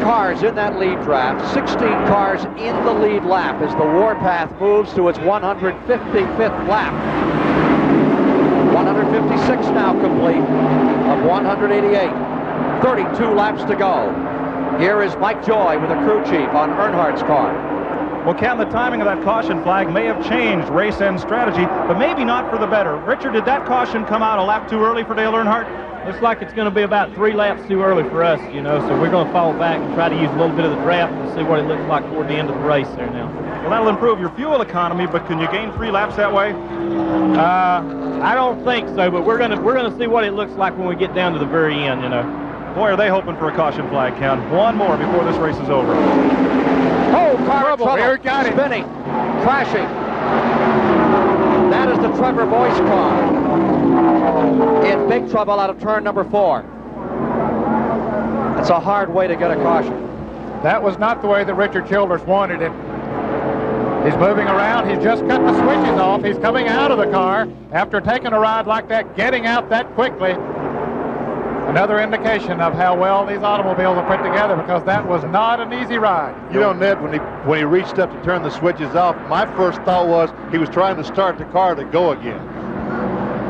cars in that lead draft, 16 cars in the lead lap as the Warpath moves to its 155th lap. 156 now complete of 188. 32 laps to go. Here is Mike Joy with a crew chief on Earnhardt's car. Well, Ken, the timing of that caution flag may have changed race end strategy, but maybe not for the better. Richard, did that caution come out a lap too early for Dale Earnhardt? Looks like it's going to be about 3 laps too early for us, you know, so we're going to fall back and try to use a little bit of the draft and see what it looks like toward the end of the race there now. Well, that'll improve your fuel economy, but can you gain 3 laps that way? I don't think so, but we're going to see what it looks like when we get down to the very end, you know. Boy, are they hoping for a caution flag, Ken. One more before this race is over. Oh, car in trouble. Here, got it. Spinning, crashing. That is the Trevor Boyce car. In big trouble out of turn number 4. That's a hard way to get a caution. That was not the way that Richard Childress wanted it. He's moving around. He's just cut the switches off. He's coming out of the car after taking a ride like that, getting out that quickly. Another indication of how well these automobiles are put together, because that was not an easy ride. You know, Ned, when he reached up to turn the switches off, my first thought was he was trying to start the car to go again.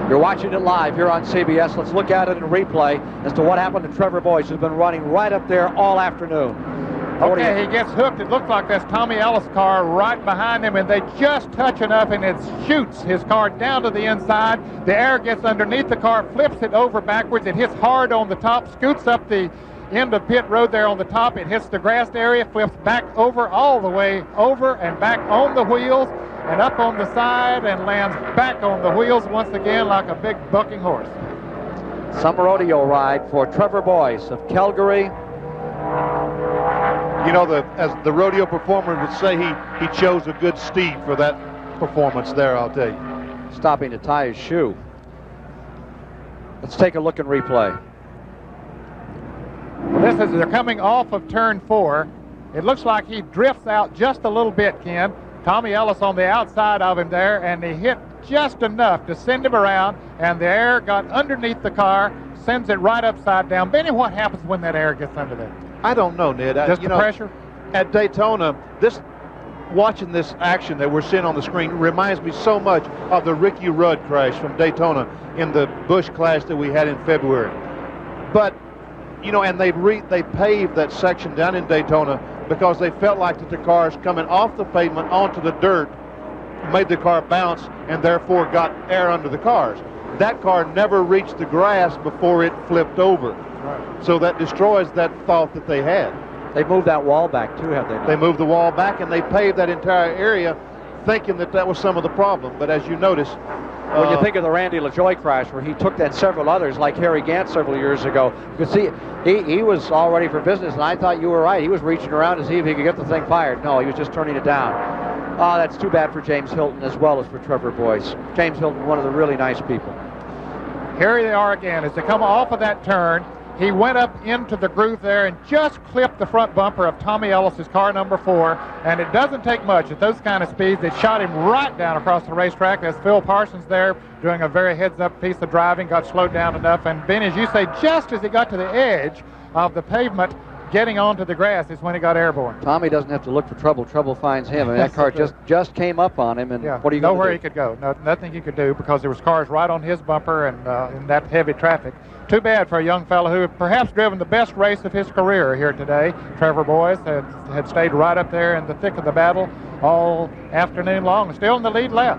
You're watching it live here on CBS. Let's look at it in replay as to what happened to Trevor Boyce, who's been running right up there all afternoon. Okay, he gets hooked. It looks like that's Tommy Ellis' car right behind him, and they just touch enough, and it shoots his car down to the inside. The air gets underneath the car, flips it over backwards. It hits hard on the top, scoots up the end of pit road there on the top. It hits the grassed area, flips back over, all the way over and back on the wheels and up on the side, and lands back on the wheels once again like a big bucking horse. Some rodeo ride for Trevor Boyce of Calgary. You know, as the rodeo performer would say, he chose a good steed for that performance there, I'll tell you. Stopping to tie his shoe. Let's take a look in replay. They're coming off of turn 4. It looks like he drifts out just a little bit, Ken. Tommy Ellis on the outside of him there, and he hit just enough to send him around, and the air got underneath the car, sends it right upside down. Benny, what happens when that air gets under there? I don't know, Ned. Just the pressure? At Daytona, watching this action that we're seeing on the screen reminds me so much of the Ricky Rudd crash from Daytona in the Busch Clash that we had in February. But, you know, and they paved that section down in Daytona because they felt like that the cars coming off the pavement onto the dirt made the car bounce and therefore got air under the cars. That car never reached the grass before it flipped over. Right. So that destroys that thought that they had. They moved that wall back too, have they not? They moved the wall back and they paved that entire area thinking that was some of the problem. But as you notice... when you think of the Randy LaJoie crash where he took that several others like Harry Gant several years ago, you could see he was all ready for business, and I thought you were right. He was reaching around to see if he could get the thing fired. No, he was just turning it down. Oh, that's too bad for James Hilton as well as for Trevor Boyce. James Hilton, one of the really nice people. Here they are again. As they come off of that turn, he went up into the groove there and just clipped the front bumper of Tommy Ellis' car number 4. And it doesn't take much at those kind of speeds. It shot him right down across the racetrack. As Phil Parsons there doing a very heads-up piece of driving, got slowed down enough. And Ben, as you say, just as he got to the edge of the pavement, getting onto the grass is when he got airborne. Tommy doesn't have to look for trouble. Trouble finds him. And that car just came up on him. And what are you going to do? Nowhere he could go. Nothing he could do because there was cars right on his bumper and in that heavy traffic. Too bad for a young fellow who had perhaps driven the best race of his career here today. Trevor Boyce had stayed right up there in the thick of the battle all afternoon long, still in the lead lap.